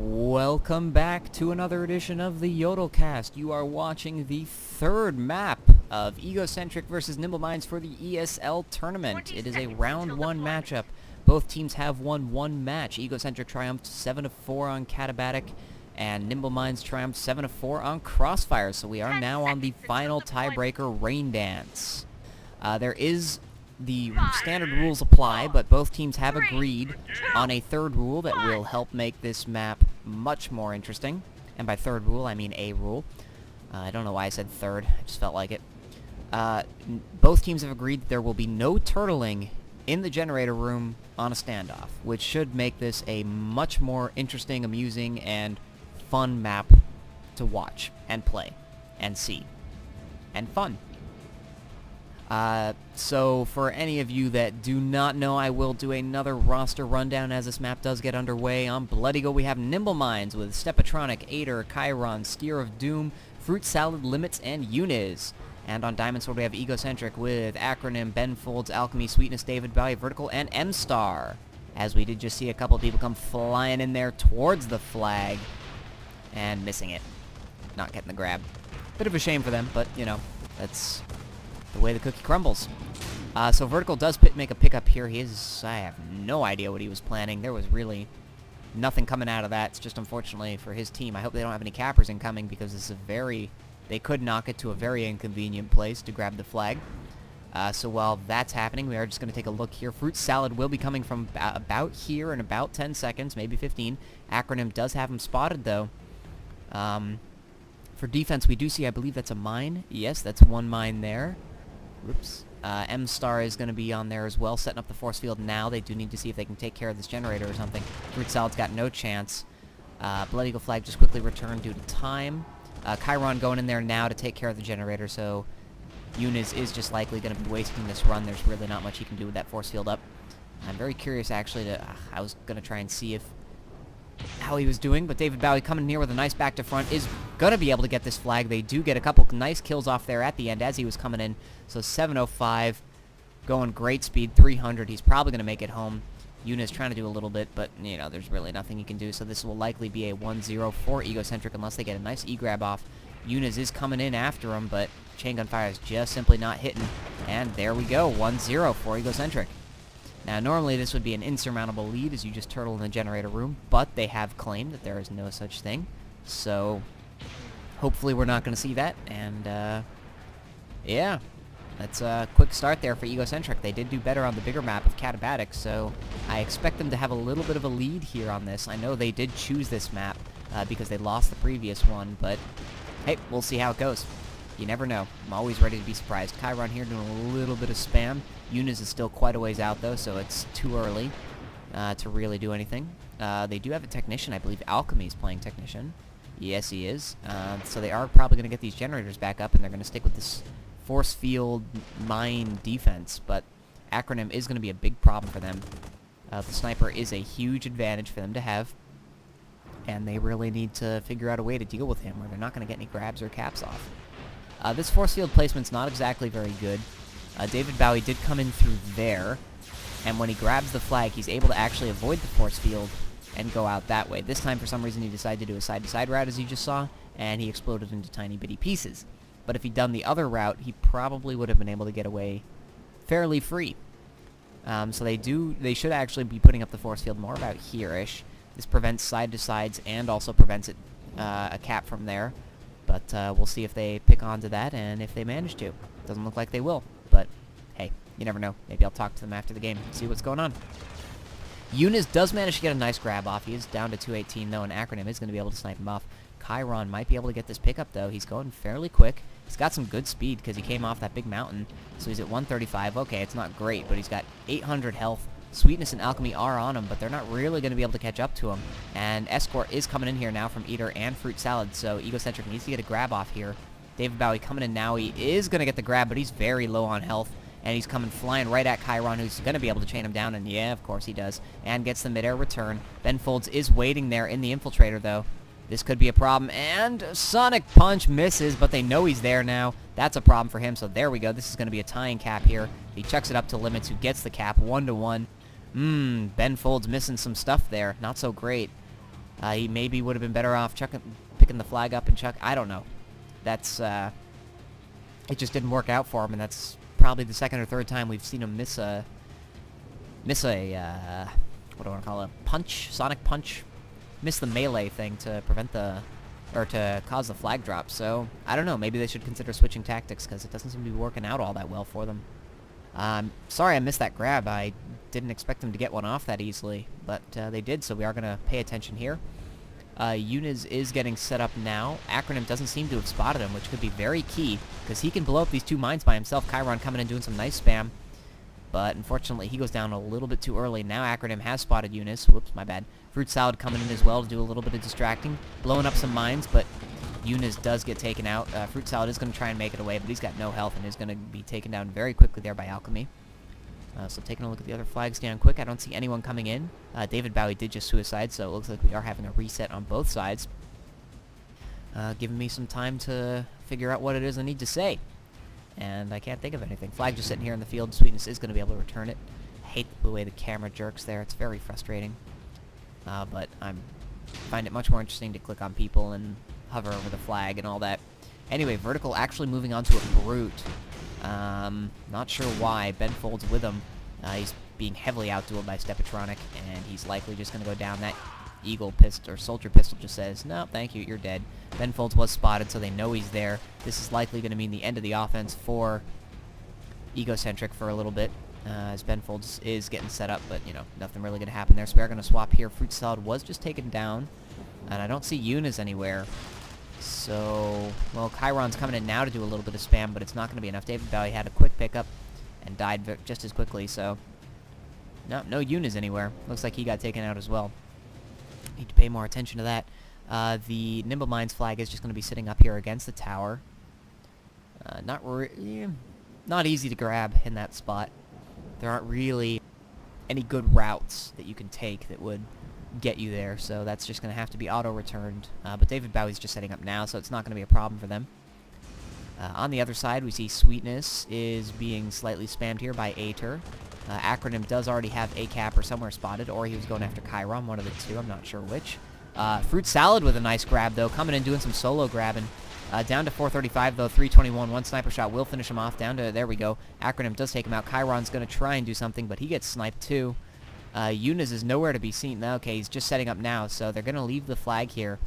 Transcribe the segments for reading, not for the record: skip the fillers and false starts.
Welcome back to another edition of the YodelCast. You are watching the third map of Egocentric versus Nimble Minds for the ESL Tournament. It is a round one matchup. Both teams have won one match. Egocentric triumphed 7-4 on Catabatic, and Nimble Minds triumphed 7-4 on Crossfire. So we are now on the final tiebreaker, Rain Dance. The standard rules apply, but both teams have agreed on a third rule that will help make this map much more interesting. And by third rule, I mean a rule. I don't know why I said third. I just felt like it. Both teams have agreed that there will be no turtling in the generator room on a standoff, which should make this a much more interesting, amusing, and fun map to watch and play and see. And fun. So for any of you that do not know, I will do another roster rundown as this map does get underway. On Blood Eagle, we have Nimble Minds with Stepatronic, Ader, Chiron, Steer of Doom, Fruit Salad, Limits, and Uniz. And on Diamond Sword, we have Egocentric with Acronym, Ben Folds, Alchemy, Sweetness, David Bowie, Vertical, and M-Star. As we did just see a couple of people come flying in there towards the flag and missing it. Not getting the grab. Bit of a shame for them, but, you know, that's the way the cookie crumbles. So Vertical does make a pickup here. I have no idea what he was planning. There was really nothing coming out of that. It's just unfortunately for his team. I hope they don't have any cappers incoming because this is they could knock it to a very inconvenient place to grab the flag. So while that's happening, we are just going to take a look here. Fruit Salad will be coming from about here in about 10 seconds, maybe 15. Acronym does have him spotted though. For defense, we do see, I believe that's a mine. Yes, that's one mine there. Oops. M-Star is going to be on there as well, setting up the force field now. They do need to see if they can take care of this generator or something. Fruit Salad's got no chance. Blood Eagle flag just quickly returned due to time. Chiron going in there now to take care of the generator, so Uniz is just likely going to be wasting this run. There's really not much he can do with that force field up. I'm very curious, actually, I was going to try and see how he was doing, but David Bowie coming near with a nice back to front is going to be able to get this flag. They do get a couple nice kills off there at the end as he was coming in. So 705, going great speed, 300. He's probably going to make it home. Uniz trying to do a little bit, but, you know, there's really nothing he can do. So this will likely be a 1-0 for Egocentric unless they get a nice E-grab off. Uniz is coming in after him, but chain gun fire is just simply not hitting. And there we go, 1-0 for Egocentric. Now, normally this would be an insurmountable lead as you just turtle in the generator room, but they have claimed that there is no such thing. So, hopefully we're not going to see that, and, yeah. That's a quick start there for Egocentric. They did do better on the bigger map of Catabatic, so I expect them to have a little bit of a lead here on this. I know they did choose this map because they lost the previous one, but, hey, we'll see how it goes. You never know. I'm always ready to be surprised. Chiron here doing a little bit of spam. Uniz is still quite a ways out, though, so it's too early to really do anything. They do have a technician. I believe Alchemy's playing technician. Yes, he is. So they are probably going to get these generators back up, and they're going to stick with this force field mine defense. But Acronym is going to be a big problem for them. The sniper is a huge advantage for them to have, and they really need to figure out a way to deal with him, or they're not going to get any grabs or caps off. This force field placement's not exactly very good. David Bowie did come in through there, and when he grabs the flag, he's able to actually avoid the force field and go out that way. This time, for some reason, he decided to do a side-to-side route, as you just saw, and he exploded into tiny bitty pieces. But if he'd done the other route, he probably would have been able to get away fairly free. So they should actually be putting up the force field more about here-ish. This prevents side-to-sides and also prevents a cap from there. But we'll see if they pick onto that and if they manage to. Doesn't look like they will, but hey, you never know. Maybe I'll talk to them after the game and see what's going on. Uniz does manage to get a nice grab off. He is down to 218 though, and Acronym is going to be able to snipe him off. Chiron might be able to get this pickup though. He's going fairly quick. He's got some good speed because he came off that big mountain. So he's at 135. Okay, it's not great, but he's got 800 health. Sweetness and Alchemy are on him, but they're not really going to be able to catch up to him. And Escort is coming in here now from Eater and Fruit Salad, so Egocentric needs to get a grab off here. David Bowie coming in now. He is going to get the grab, but he's very low on health. And he's coming flying right at Chiron, who's going to be able to chain him down. And yeah, of course he does. And gets the midair return. Ben Folds is waiting there in the Infiltrator, though. This could be a problem. And Sonic Punch misses, but they know he's there now. That's a problem for him, so there we go. This is going to be a tying cap here. He chucks it up to Limits, who gets the cap 1-1. Ben Folds missing some stuff there. Not so great. He maybe would have been better off picking the flag up and I don't know. That's, it just didn't work out for him, and that's probably the second or third time we've seen him miss a, what do I want to call it, sonic punch, miss the melee thing to prevent or to cause the flag drop. So, I don't know, maybe they should consider switching tactics, because it doesn't seem to be working out all that well for them. Sorry I missed that grab. I didn't expect them to get one off that easily, but they did, so we are going to pay attention here. Yunus is getting set up now. Acronym doesn't seem to have spotted him, which could be very key, because he can blow up these 2 mines by himself. Chiron coming in doing some nice spam, but unfortunately he goes down a little bit too early. Now Acronym has spotted Yunus. Whoops, my bad. Fruit Salad coming in as well to do a little bit of distracting, blowing up some mines, but Yunus does get taken out. Fruit Salad is going to try and make it away, but he's got no health and is going to be taken down very quickly there by Alchemy. So taking a look at the other flags down quick, I don't see anyone coming in. David Bowie did just suicide, so it looks like we are having a reset on both sides. Giving me some time to figure out what it is I need to say. And I can't think of anything. Flag just sitting here in the field. Sweetness is going to be able to return it. I hate the way the camera jerks there. It's very frustrating. But I find it much more interesting to click on people and hover over the flag and all that. Anyway, Vertical actually moving on to a Brute. Not sure why. Ben Folds with him. He's being heavily outdueled by Stepatronic, and he's likely just going to go down. That Eagle pistol, or Soldier pistol, just says, no, thank you, you're dead. Ben Folds was spotted, so they know he's there. This is likely going to mean the end of the offense for Egocentric for a little bit, as Ben Folds is getting set up, but, you know, nothing really going to happen there, so we are going to swap here. Fruit Salad was just taken down, and I don't see Yunus anywhere. So, well, Chiron's coming in now to do a little bit of spam, but it's not going to be enough. David Bowie had a quick pickup and died just as quickly, so no Yunus anywhere. Looks like he got taken out as well. Need to pay more attention to that. The Nimble Minds flag is just going to be sitting up here against the tower. Not easy to grab in that spot. There aren't really any good routes that you can take that would get you there, so that's just going to have to be auto-returned. But David Bowie's just setting up now, so it's not going to be a problem for them. On the other side, we see Sweetness is being slightly spammed here by Ater. Acronym does already have a cap or somewhere spotted, or he was going after Chiron, one of the two, I'm not sure which. Fruit Salad with a nice grab, though, coming in doing some solo grabbing. Down to 435, though, 321. One sniper shot will finish him off. Down to, there we go. Acronym does take him out. Chiron's going to try and do something, but he gets sniped, too. Yunus is nowhere to be seen. Okay, he's just setting up now, so they're going to leave the flag here,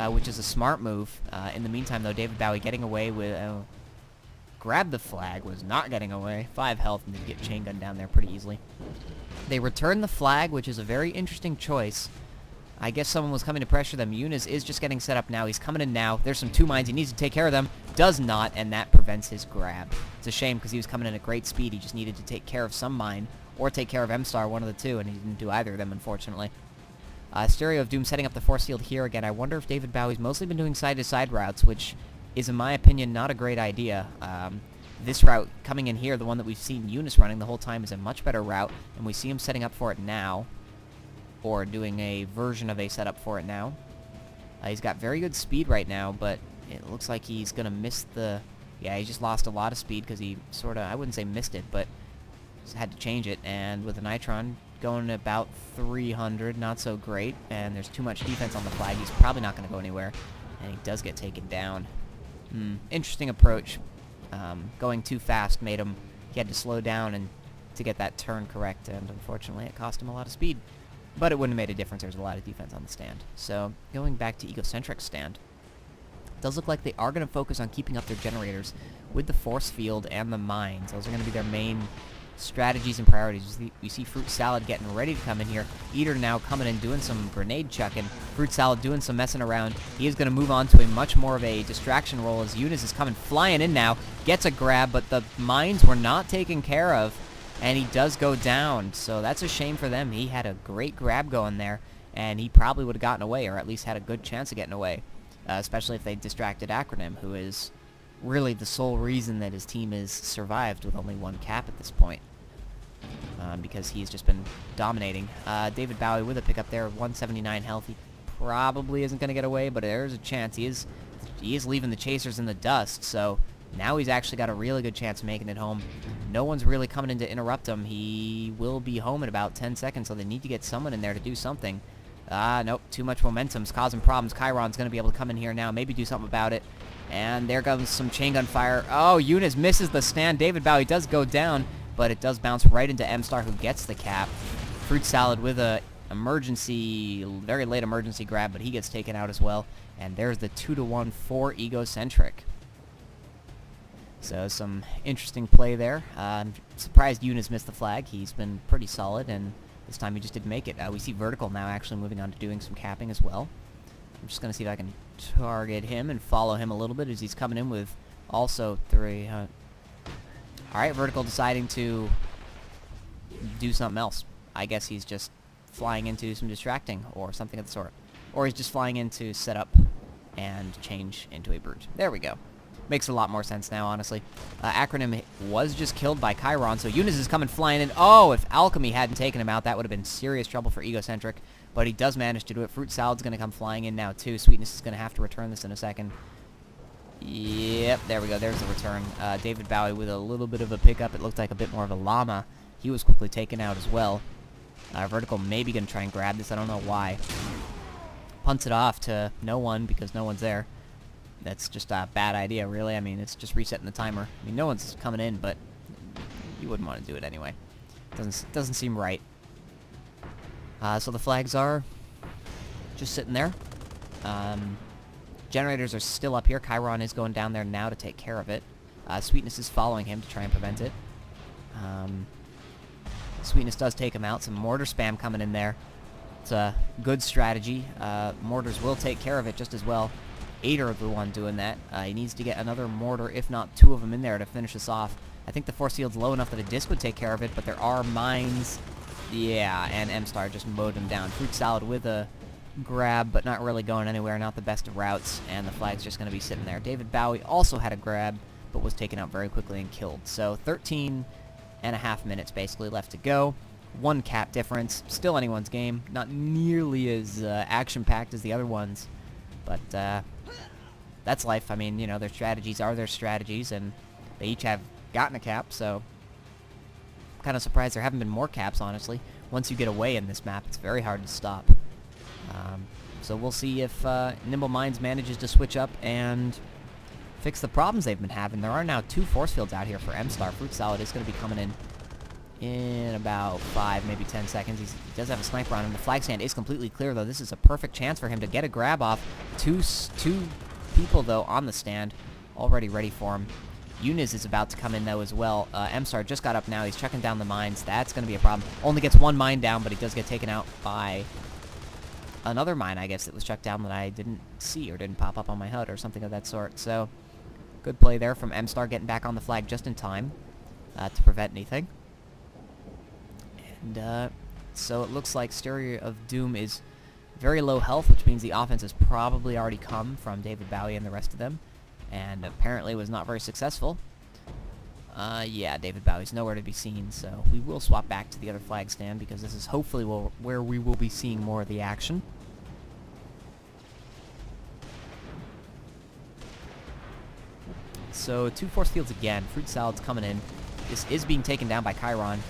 which is a smart move. In the meantime, though, David Bowie getting away with... grab the flag, was not getting away. 5 health, and they get chain gun down there pretty easily. They return the flag, which is a very interesting choice. I guess someone was coming to pressure them. Yunus is just getting set up now. He's coming in now. There's some 2 mines. He needs to take care of them. Does not, and that prevents his grab. It's a shame because he was coming in at great speed. He just needed to take care of some mine or take care of M-Star, one of the two, and he didn't do either of them, unfortunately. Stereo of Doom setting up the force field here again. I wonder if David Bowie's mostly been doing side-to-side routes, which is, in my opinion, not a great idea. This route coming in here, the one that we've seen Yunus running the whole time, is a much better route, and we see him setting up for it now, or doing a version of a setup for it now. He's got very good speed right now, but it looks like he's going to miss the... Yeah, he just lost a lot of speed because he sort of, I wouldn't say missed it, but had to change it, and with the Nitron going about 300, not so great, and there's too much defense on the flag, he's probably not going to go anywhere, and he does get taken down. Interesting approach. Going too fast made him, he had to slow down and to get that turn correct, and unfortunately it cost him a lot of speed. But it wouldn't have made a difference, there's a lot of defense on the stand. So, going back to Egocentric's stand, it does look like they are going to focus on keeping up their generators with the force field and the mines. Those are going to be their main strategies and priorities. We see Fruit Salad getting ready to come in here. Eater now coming in doing some grenade chucking. Fruit Salad doing some messing around. He is going to move on to a much more of a distraction role as Yunus is coming flying in now. Gets a grab, but the mines were not taken care of, and he does go down. So that's a shame for them. He had a great grab going there, and he probably would have gotten away, or at least had a good chance of getting away, especially if they distracted Acronym, who is really the sole reason that his team has survived with only 1 cap at this point. Because he's just been dominating. David Bowie with a pickup there, 179 health. He probably isn't going to get away, but there's a chance. He is leaving the chasers in the dust, so now he's actually got a really good chance of making it home. No one's really coming in to interrupt him. He will be home in about 10 seconds, so they need to get someone in there to do something. Nope. Too much momentum's causing problems. Chiron's going to be able to come in here now, maybe do something about it. And there comes some chain gun fire. Oh, Eunice misses the stand. David Bowie does go down, but it does bounce right into M-Star, who gets the cap. Fruit Salad with a very late emergency grab, but he gets taken out as well. And there's the 2-1 for Egocentric. So some interesting play there. I'm surprised Eunice missed the flag. He's been pretty solid, and this time he just didn't make it. We see Vertical now actually moving on to doing some capping as well. I'm just going to see if I can target him and follow him a little bit as he's coming in with also 3. Alright, Vertical deciding to do something else. I guess he's just flying into some distracting or something of the sort. Or he's just flying in to set up and change into a brute. There we go. Makes a lot more sense now, honestly. Acronym was just killed by Chiron, so Eunice is coming flying in. Oh, if Alchemy hadn't taken him out, that would have been serious trouble for Egocentric. But he does manage to do it. Fruit Salad's going to come flying in now, too. Sweetness is going to have to return this in a second. Yep, there we go. There's the return. David Bowie with a little bit of a pickup. It looked like a bit more of a llama. He was quickly taken out as well. Vertical maybe going to try and grab this. I don't know why. Punts it off to no one because no one's there. That's just a bad idea, really. I mean, it's just resetting the timer. I mean, no one's coming in, but you wouldn't want to do it anyway. Doesn't seem right. So the flags are just sitting there. Generators are still up here. Chiron is going down there now to take care of it. Sweetness is following him to try and prevent it. Sweetness does take him out. Some mortar spam coming in there. It's a good strategy. Mortars will take care of it just as well. 8 are the one doing that. He needs to get another mortar, if not 2 of them in there to finish this off. I think the force field's low enough that a disc would take care of it, but there are mines. Yeah, and M-Star just mowed him down. Fruit Salad with a grab, but not really going anywhere. Not the best of routes, and the flag's just going to be sitting there. David Bowie also had a grab, but was taken out very quickly and killed. So 13.5 minutes basically left to go. 1 cap difference. Still anyone's game. Not nearly as action-packed as the other ones, but that's life. I mean, you know, their strategies are their strategies, and they each have gotten a cap, so I'm kind of surprised there haven't been more caps, honestly. Once you get away in this map, it's very hard to stop. So we'll see if Nimble Minds manages to switch up and fix the problems they've been having. There are now 2 force fields out here for M-Star. Fruit Salad is going to be coming in about 5, maybe 10 seconds. He does have a sniper on him. The flag stand is completely clear, though. This is a perfect chance for him to get a grab off. Two people, though, on the stand, already ready for him. Eunice is about to come in, though, as well. M-Star just got up now. He's checking down the mines. That's going to be a problem. Only gets 1 mine down, but he does get taken out by another mine, I guess, that was chucked down that I didn't see or didn't pop up on my HUD or something of that sort. So, good play there from M-Star, getting back on the flag just in time to prevent anything. And so it looks like Stereo of Doom is very low health, which means the offense has probably already come from David Bowie and the rest of them, and apparently was not very successful. Yeah, David Bowie's nowhere to be seen, so we will swap back to the other flag stand because this is hopefully where we will be seeing more of the action. So 2 force fields again. Fruit Salad's coming in. This is being taken down by Chiron.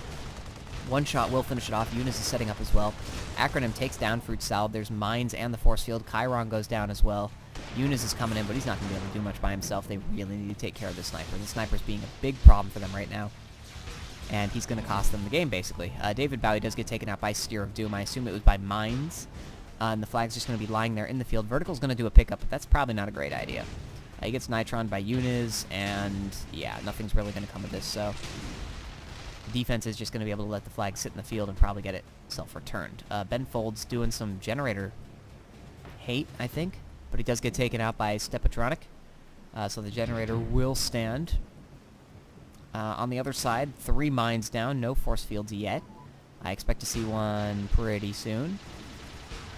1 shot will finish it off. Eunice is setting up as well. Acronym takes down Fruit Salad. There's mines and the force field. Chiron goes down as well. Eunice is coming in, but he's not going to be able to do much by himself. They really need to take care of the sniper. The sniper's being a big problem for them right now. And he's going to cost them the game, basically. David Bowie does get taken out by Steer of Doom. I assume it was by mines. And the flag's just going to be lying there in the field. Vertical's going to do a pickup, but that's probably not a great idea. He gets Nitron by Eunice, and yeah, nothing's really going to come of this, so defense is just going to be able to let the flag sit in the field and probably get itself returned. Ben Fold's doing some generator hate, I think, but he does get taken out by Stepatronic, so the generator will stand. On the other side, 3 mines down, no force fields yet. I expect to see one pretty soon.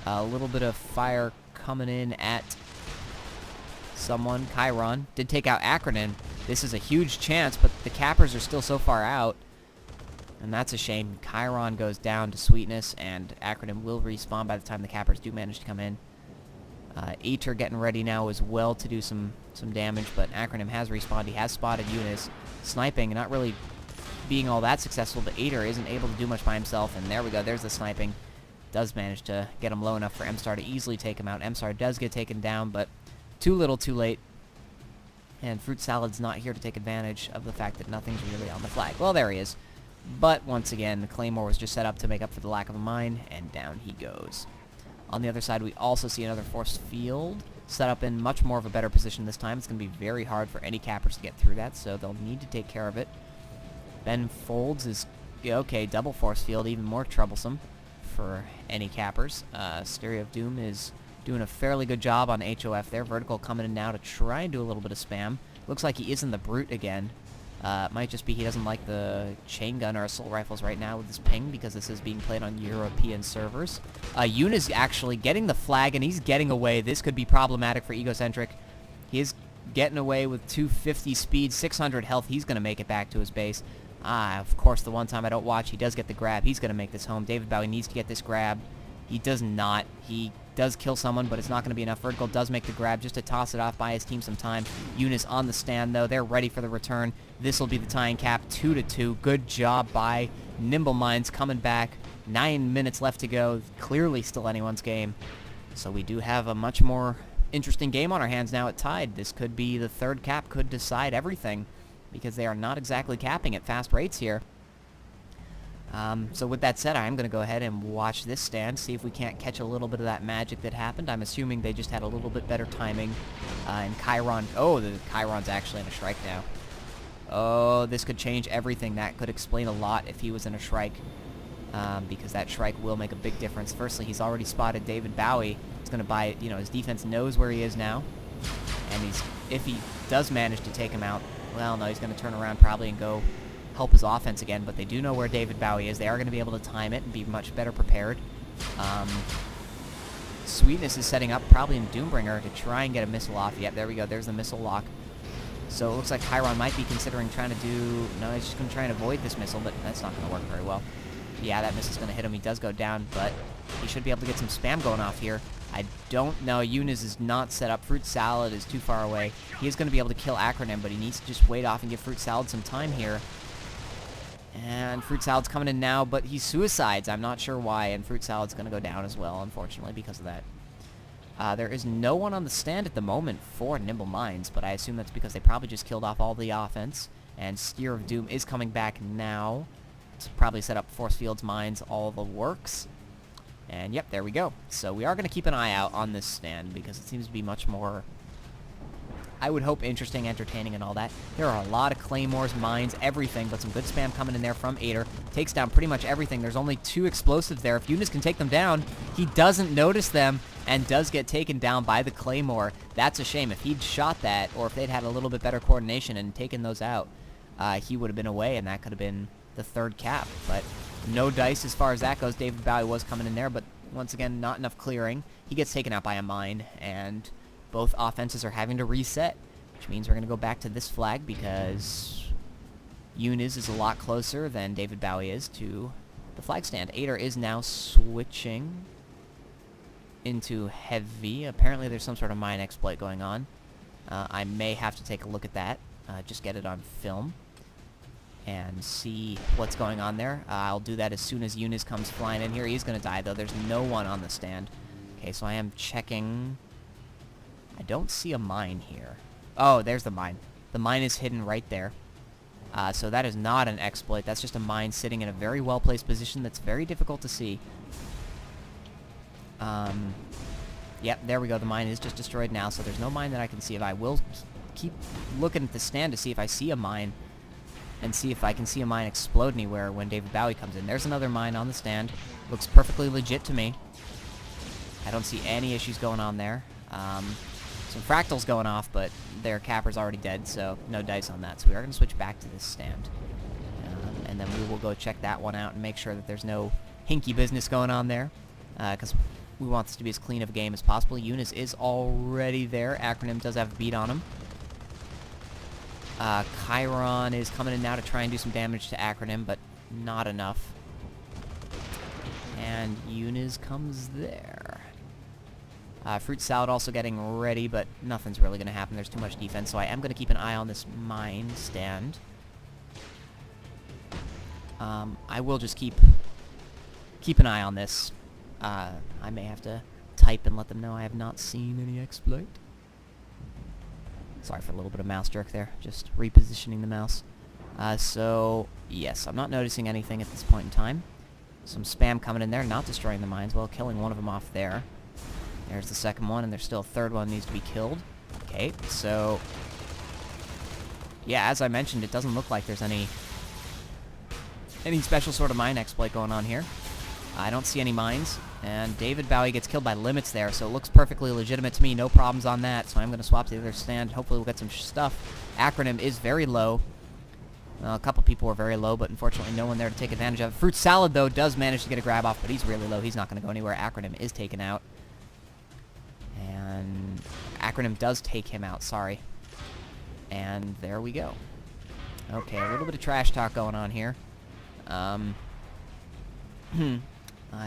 A little bit of fire coming in at someone. Chiron did take out Acronym. This is a huge chance, but the cappers are still so far out, and that's a shame. Chiron goes down to Sweetness, and Acronym will respawn by the time the cappers do manage to come in. Aether getting ready now as well to do some damage, but Acronym has respawned. He has spotted Eunice. Sniping, not really being all that successful, but Aether isn't able to do much by himself, and there we go. There's the sniping. Does manage to get him low enough for M-Star to easily take him out. M-Star does get taken down, but too little, too late. And Fruit Salad's not here to take advantage of the fact that nothing's really on the flag. Well, there he is. But once again, the Claymore was just set up to make up for the lack of a mine, and down he goes. On the other side, we also see another force field set up in much more of a better position this time. It's going to be very hard for any cappers to get through that, so they'll need to take care of it. Ben Folds is, yeah, okay, double force field, even more troublesome for any cappers. Stereo of Doom is doing a fairly good job on HOF there. Vertical coming in now to try and do a little bit of spam. Looks like he is in the Brute again. Might just be he doesn't like the chain gun or assault rifles right now with this ping because this is being played on European servers. Yoon is actually getting the flag and he's getting away. This could be problematic for Egocentric. He is getting away with 250 speed, 600 health. He's going to make it back to his base. Of course, the one time I don't watch, he does get the grab. He's going to make this home. David Bowie needs to get this grab. He does not. He does kill someone, but it's not going to be enough. Vertical does make the grab just to toss it off, buy his team some time. Yoon is on the stand, though. They're ready for the return. This will be the tying cap, 2-2. Good job by Nimble Minds coming back. 9 minutes left to go. Clearly still anyone's game. So we do have a much more interesting game on our hands now at tied. This could be the third cap, could decide everything, because they are not exactly capping at fast rates here. So with that said, I'm going to go ahead and watch this stand, see if we can't catch a little bit of that magic that happened. I'm assuming they just had a little bit better timing. And Chiron... Oh, the Chiron's actually in a Shrike now. Oh, this could change everything. That could explain a lot if he was in a Shrike. Because that Shrike will make a big difference. Firstly, he's already spotted David Bowie. It's going to buy... You know, his defense knows where he is now. And if he does manage to take him out, well, no, he's going to turn around probably and go help his offense again, but they do know where David Bowie is. They are going to be able to time it and be much better prepared. Sweetness is setting up probably in Doombringer to try and get a missile off. Yep, there we go. There's the missile lock. So it looks like Chiron might be considering trying to do... No, he's just going to try and avoid this missile, but that's not going to work very well. Yeah, that missile's going to hit him. He does go down, but he should be able to get some spam going off here. I don't know. Eunice is not set up. Fruit Salad is too far away. He is going to be able to kill Acronym, but he needs to just wait off and give Fruit Salad some time here. And Fruit Salad's coming in now, but he suicides. I'm not sure why, and Fruit Salad's going to go down as well, unfortunately, because of that. There is no one on the stand at the moment for Nimble Minds, but I assume that's because they probably just killed off all the offense. And Steer of Doom is coming back now to probably set up Force Fields, Mines, all the works. And yep, there we go. So we are going to keep an eye out on this stand because it seems to be much more, I would hope, interesting, entertaining, and all that. There are a lot of Claymores, Mines, everything, but some good spam coming in there from Ader. Takes down pretty much everything. There's only 2 explosives there. If Eunice can take them down, he doesn't notice them and does get taken down by the Claymore. That's a shame. If he'd shot that, or if they'd had a little bit better coordination and taken those out, he would have been away, and that could have been the third cap. But no dice as far as that goes. David Bowie was coming in there, but once again, not enough clearing. He gets taken out by a mine, and both offenses are having to reset, which means we're going to go back to this flag because Eunice is a lot closer than David Bowie is to the flag stand. Ader is now switching into heavy. Apparently there's some sort of mine exploit going on. I may have to take a look at that, just get it on film and see what's going on there. I'll do that as soon as Eunice comes flying in here. He's going to die, though. There's no one on the stand. Okay, so I am checking. I don't see a mine here. Oh, there's the mine. The mine is hidden right there. So that is not an exploit. That's just a mine sitting in a very well-placed position that's very difficult to see. Yep, there we go. The mine is just destroyed now, so there's no mine that I can see. If I will keep looking at the stand to see if I see a mine, and see if I can see a mine explode anywhere when David Bowie comes in. There's another mine on the stand. Looks perfectly legit to me. I don't see any issues going on there. Some fractals going off, but their capper's already dead, so no dice on that. So we are going to switch back to this stand. And then we will go check that one out and make sure that there's no hinky business going on there. Because we want this to be as clean of a game as possible. Eunice is already there. Acronym does have a beat on him. Chiron is coming in now to try and do some damage to Acronym, but not enough. And Eunice comes there. Fruit Salad also getting ready, but nothing's really going to happen. There's too much defense, so I am going to keep an eye on this mine stand. I will just keep an eye on this. I may have to type and let them know I have not seen any exploit. Sorry for a little bit of mouse jerk there. Just repositioning the mouse. So, yes, I'm not noticing anything at this point in time. Some spam coming in there, not destroying the mines, well, killing one of them off there. There's the second one, and there's still a third one that needs to be killed. Okay, so... yeah, as I mentioned, it doesn't look like there's any special sort of mine exploit going on here. I don't see any mines, and David Bowie gets killed by limits there, so it looks perfectly legitimate to me. No problems on that, so I'm going to swap to the other stand. Hopefully we'll get some stuff. Acronym is very low. A couple people were very low, but unfortunately no one there to take advantage of it. Fruit Salad, though, does manage to get a grab off, but he's really low. He's not going to go anywhere. Acronym is taken out. And Acronym does take him out, sorry. And there we go. Okay, a little bit of trash talk going on here. I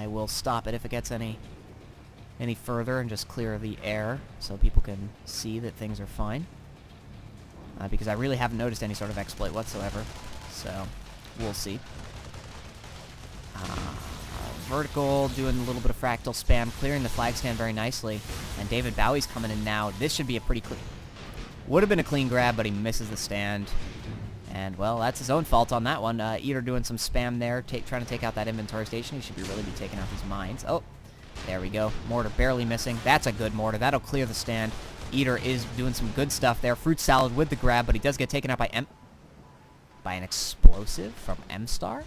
will stop it if it gets any further and just clear the air so people can see that things are fine. Because I really haven't noticed any sort of exploit whatsoever. So, we'll see. Vertical doing a little bit of fractal spam, clearing the flag stand very nicely. And David Bowie's coming in now. This should be a pretty clean... would have been a clean grab, but he misses the stand. And, well, that's his own fault on that one. Eater doing some spam there, trying to take out that inventory station. He should really be taking out these mines. Oh, there we go. Mortar barely missing. That's a good mortar. That'll clear the stand. Eater is doing some good stuff there. Fruit Salad with the grab, but he does get taken out by an explosive from M-Star?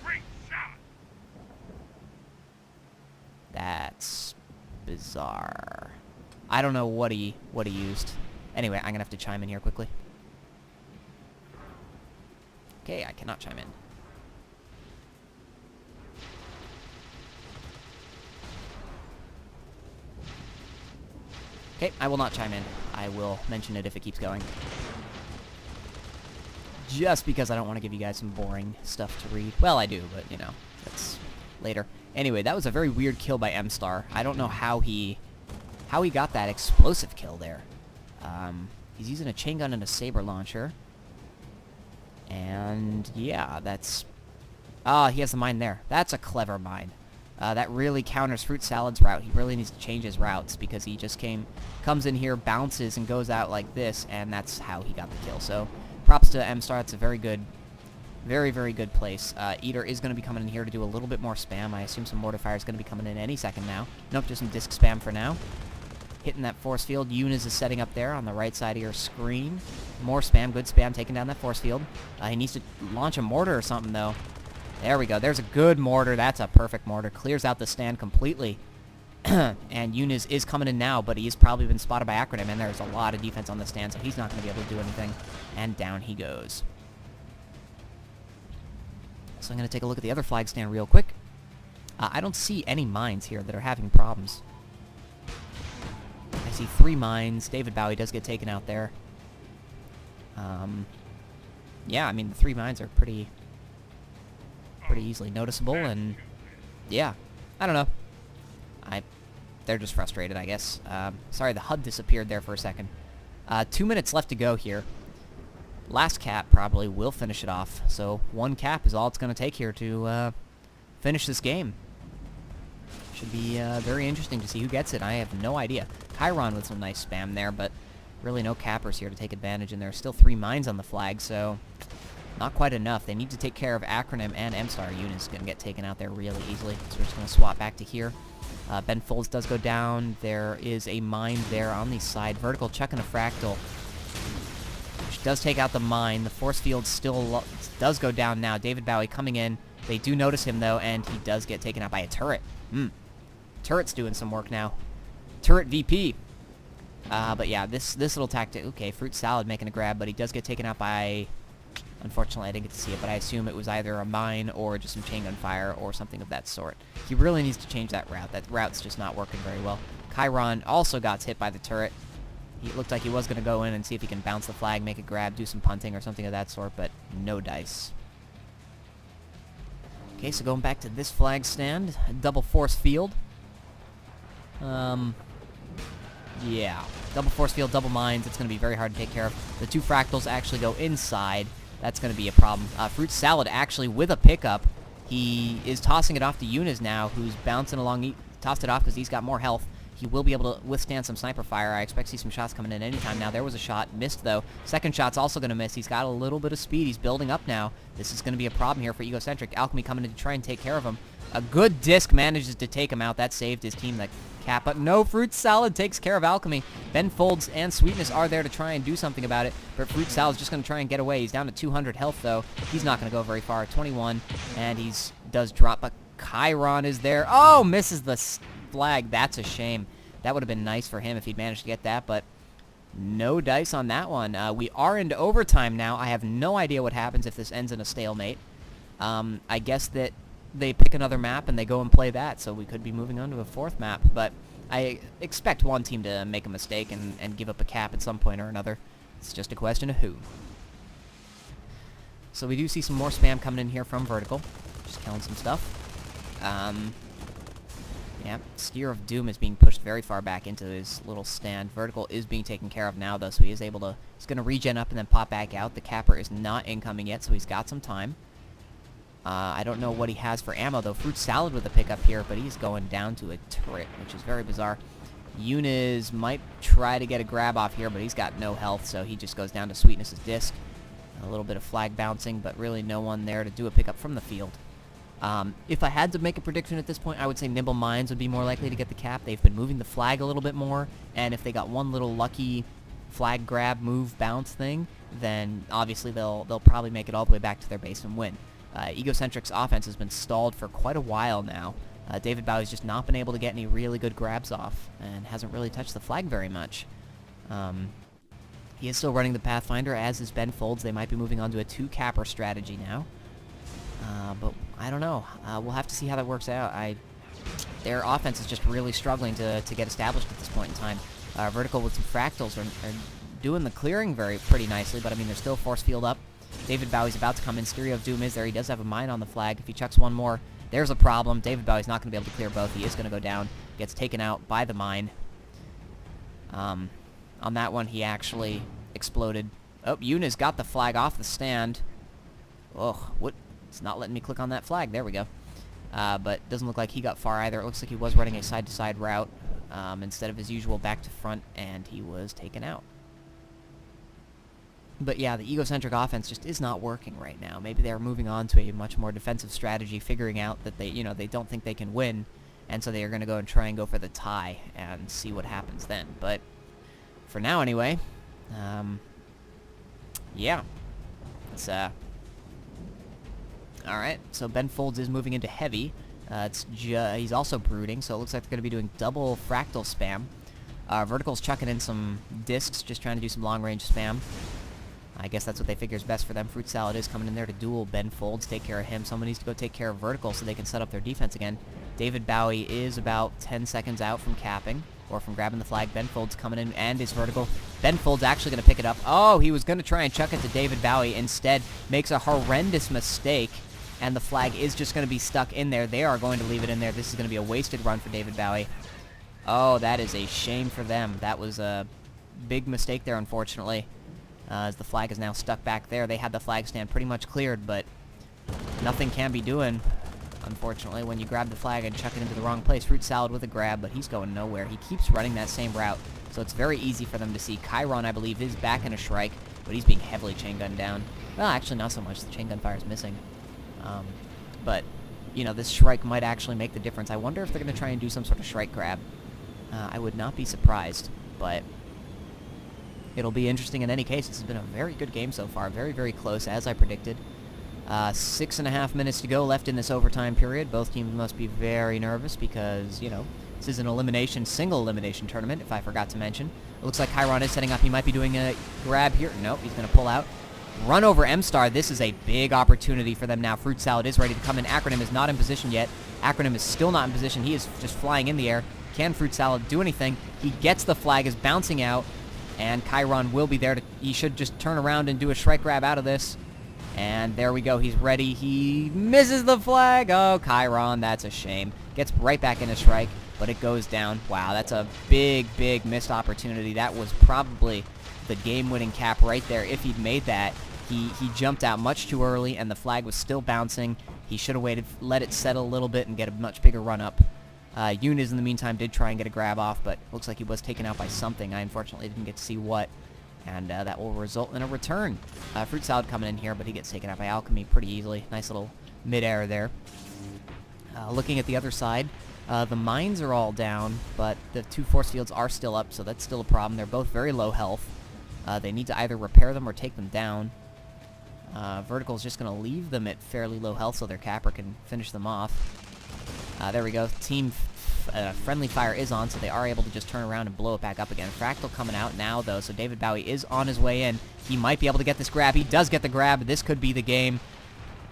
That's bizarre. I don't know what he used. Anyway, I'm gonna have to chime in here quickly. Okay, I cannot chime in. Okay, I will not chime in. I will mention it if it keeps going. Just because I don't want to give you guys some boring stuff to read. Well, I do, but, you know, that's later. Anyway, that was a very weird kill by M-Star. I don't know how he got that explosive kill there. He's using a chain gun and a saber launcher. And, yeah, that's... he has the mine there. That's a clever mine. That really counters Fruit Salad's route. He really needs to change his routes because he just comes in here, bounces, and goes out like this, and that's how he got the kill. So, props to M-Star. That's a very good, very, very good place. Eater is going to be coming in here to do a little bit more spam. I assume some mortar fire is going to be coming in any second now. Nope, just some disc spam for now. Hitting that force field. Eunice is setting up there on the right side of your screen. More spam, good spam, taking down that force field. He needs to launch a mortar or something, though. There we go. There's a good mortar. That's a perfect mortar. Clears out the stand completely. And Eunice is coming in now, but he's probably been spotted by Acronym, and there's a lot of defense on the stand, so he's not going to be able to do anything. And down he goes. So I'm going to take a look at the other flag stand real quick. I don't see any mines here that are having problems. I see 3 mines. David Bowie does get taken out there. Yeah, I mean, the 3 mines are pretty easily noticeable, and yeah, I don't know. They're just frustrated, I guess. Sorry, the HUD disappeared there for a second. 2 minutes left to go here. Last cap probably will finish it off, so 1 cap is all it's going to take here to finish this game. Should be very interesting to see who gets it. I have no idea. Chiron with some nice spam there, but really no cappers here to take advantage, and there are still 3 mines on the flag, so not quite enough. They need to take care of Acronym and M-Star. Eunice is going to get taken out there really easily, so we're just going to swap back to here. Ben Folds does go down. There is a mine there on the side. Vertical checking a fractal, which does take out the mine. The force field still does go down now. David Bowie coming in. They do notice him, though, and he does get taken out by a turret. Turret's doing some work now. Turret VP. But yeah, this little tactic... Okay, Fruit Salad making a grab, but he does get taken out by... Unfortunately, I didn't get to see it, but I assume it was either a mine or just some chain gun fire or something of that sort. He really needs to change that route. That route's just not working very well. Chiron also got hit by the turret. He looked like he was going to go in and see if he can bounce the flag, make a grab, do some punting or something of that sort, but no dice. Okay, so going back to this flag stand, double force field. Yeah, double force field, double mines. It's going to be very hard to take care of. The 2 fractals actually go inside. That's going to be a problem. Fruit Salad actually with a pickup. He is tossing it off to Eunice now, who's bouncing along tossed it off because he's got more health. He will be able to withstand some sniper fire. I expect to see some shots coming in anytime now. There was a shot. Missed, though. Second shot's also going to miss. He's got a little bit of speed. He's building up now. This is going to be a problem here for Egocentric. Alchemy coming in to try and take care of him. A good disc manages to take him out. That saved his team, the cap. But no, Fruit Salad takes care of Alchemy. Ben Folds and Sweetness are there to try and do something about it. But Fruit Salad's just going to try and get away. He's down to 200 health, though. He's not going to go very far. 21. And does drop. But Chiron is there. Oh, misses the flag. That's a shame. That would have been nice for him if he'd managed to get that, but no dice on that one. We are into overtime now. I have no idea what happens if this ends in a stalemate. I guess that they pick another map and they go and play that, so we could be moving on to a fourth map, but I expect one team to make a mistake and give up a cap at some point or another. It's just a question of who. So we do see some more spam coming in here from Vertical. Just killing some stuff. Yeah, Steer of Doom is being pushed very far back into his little stand. Vertical is being taken care of now, though, so he is able to... He's going to regen up and then pop back out. The Capper is not incoming yet, so he's got some time. I don't know what he has for ammo, though. Fruit Salad with a pickup here, but he's going down to a turret, which is very bizarre. Yuniz might try to get a grab off here, but he's got no health, so he just goes down to Sweetness's disc. A little bit of flag bouncing, but really no one there to do a pickup from the field. If I had to make a prediction at this point, I would say Nimble Minds would be more likely to get the cap. They've been moving the flag a little bit more, and if they got one little lucky flag grab, move, bounce thing, then obviously they'll probably make it all the way back to their base and win. Egocentric's offense has been stalled for quite a while now. David Bowie's just not been able to get any really good grabs off, and hasn't really touched the flag very much. He is still running the Pathfinder, as is Ben Folds. They might be moving on to a 2-capper strategy now. But I don't know. We'll have to see how that works out. Their offense is just really struggling to get established at this point in time. Vertical with some fractals are doing the clearing pretty nicely, but I mean, they're still force field up. David Bowie's about to come in. Stereo of Doom is there. He does have a mine on the flag. If he chucks one more, there's a problem. David Bowie's not going to be able to clear both. He is going to go down. Gets taken out by the mine. On that one, he actually exploded. Oh, Yuniz got the flag off the stand. Ugh, what? It's not letting me click on that flag. There we go. But doesn't look like he got far either. It looks like he was running a side-to-side route instead of his usual back-to-front, and he was taken out. But yeah, the Egocentric offense just is not working right now. Maybe they're moving on to a much more defensive strategy, figuring out that they don't think they can win, and so they are going to go and try and go for the tie and see what happens then. But for now, anyway, yeah, it's all right. So Ben Folds is moving into heavy. He's also brooding, so it looks like they're going to be doing double fractal spam. Vertical's chucking in some discs, just trying to do some long-range spam. I guess that's what they figure is best for them. Fruit Salad is coming in there to duel Ben Folds, take care of him. Someone needs to go take care of Vertical so they can set up their defense again. David Bowie is about 10 seconds out from capping, or from grabbing the flag. Ben Folds coming in, and is Vertical. Ben Folds actually going to pick it up. Oh, he was going to try and chuck it to David Bowie. Instead, makes a horrendous mistake, and the flag is just going to be stuck in there. They are going to leave it in there. This is going to be a wasted run for David Bowie. Oh, that is a shame for them. That was a big mistake there, unfortunately. As the flag is now stuck back there. They had the flag stand pretty much cleared, but nothing can be doing, unfortunately, when you grab the flag and chuck it into the wrong place. Fruit Salad with a grab, but he's going nowhere. He keeps running that same route, so it's very easy for them to see. Chiron, I believe, is back in a Shrike, but he's being heavily chain gunned down. Well, actually, not so much. The chain gun fire is missing. But, this Shrike might actually make the difference. I wonder if they're going to try and do some sort of Shrike grab. I would not be surprised, but it'll be interesting in any case. This has been a very good game so far. Very, very close, as I predicted. 6.5 minutes to go left in this overtime period. Both teams must be very nervous because, this is an single elimination tournament, if I forgot to mention. It looks like Chiron is setting up. He might be doing a grab here. Nope, he's going to pull out. Run over M-Star. This is a big opportunity for them now. Fruit Salad is ready to come in. Acronym is not in position yet. Acronym is still not in position. He is just flying in the air. Can Fruit Salad do anything? He gets the flag, is bouncing out, and Chiron will be there. He should just turn around and do a Shrike grab out of this. And there we go. He's ready. He misses the flag. Oh, Chiron, that's a shame. Gets right back into Shrike, but it goes down. Wow, that's a big, big missed opportunity. That was probably the game-winning cap right there. If he'd made that, he jumped out much too early, and the flag was still bouncing. He should have waited, let it settle a little bit, and get a much bigger run-up. Yunez, in the meantime, did try and get a grab off, but looks like he was taken out by something. I unfortunately didn't get to see what, and that will result in a return. Fruit Salad coming in here, but he gets taken out by Alchemy pretty easily. Nice little mid-air there. Looking at the other side, the mines are all down, but the 2 force fields are still up, so that's still a problem. They're both very low health. They need to either repair them or take them down. Vertical's just going to leave them at fairly low health so their capper can finish them off. There we go. Team friendly fire is on, so they are able to just turn around and blow it back up again. Fractal coming out now, though, so David Bowie is on his way in. He might be able to get this grab. He does get the grab. This could be the game.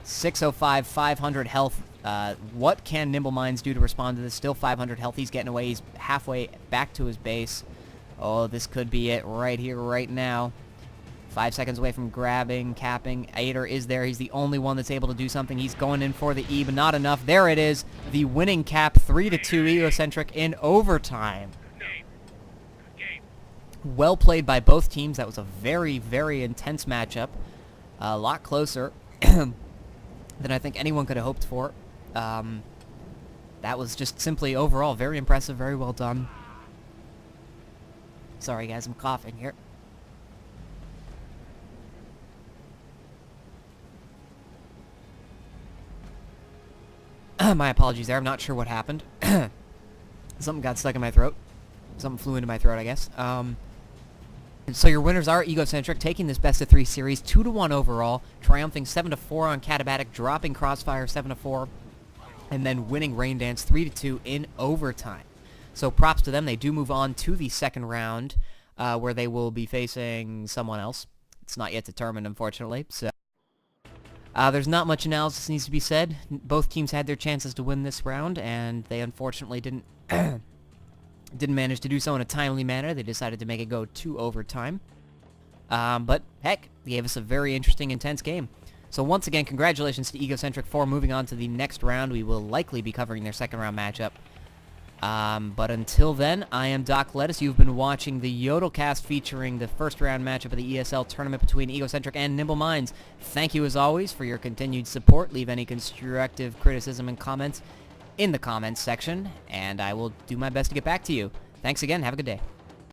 605, 500 health. What can Nimble Minds do to respond to this? Still 500 health. He's getting away. He's halfway back to his base. Oh, this could be it right here, right now. 5 seconds away from grabbing, capping. Ader is there. He's the only one that's able to do something. He's going in for the E, but not enough. There it is. The winning cap, 3-2 Egocentric in overtime. Well played by both teams. That was a very, very intense matchup. A lot closer than I think anyone could have hoped for. That was just simply overall very impressive, very well done. Sorry guys, I'm coughing here. My apologies there. I'm not sure what happened. Something got stuck in my throat. Something flew into my throat, I guess. So your winners are Egocentric, taking this best-of-3 series, 2-1 overall, triumphing 7-4 on Katabatic, dropping Crossfire 7-4, and then winning Rain Dance 3-2 in overtime. So props to them. They do move on to the second round, where they will be facing someone else. It's not yet determined, unfortunately. So there's not much analysis needs to be said. Both teams had their chances to win this round, and they unfortunately didn't manage to do so in a timely manner. They decided to make it go to overtime. But heck, they gave us a very interesting, intense game. So once again, congratulations to Egocentric for moving on to the next round. We will likely be covering their second round matchup. But until then, I am Doc Lettuce. You've been watching the YodelCast featuring the first round matchup of the ESL Tournament between Egocentric and Nimble Minds. Thank you as always for your continued support. Leave any constructive criticism and comments in the comments section, and I will do my best to get back to you. Thanks again. Have a good day.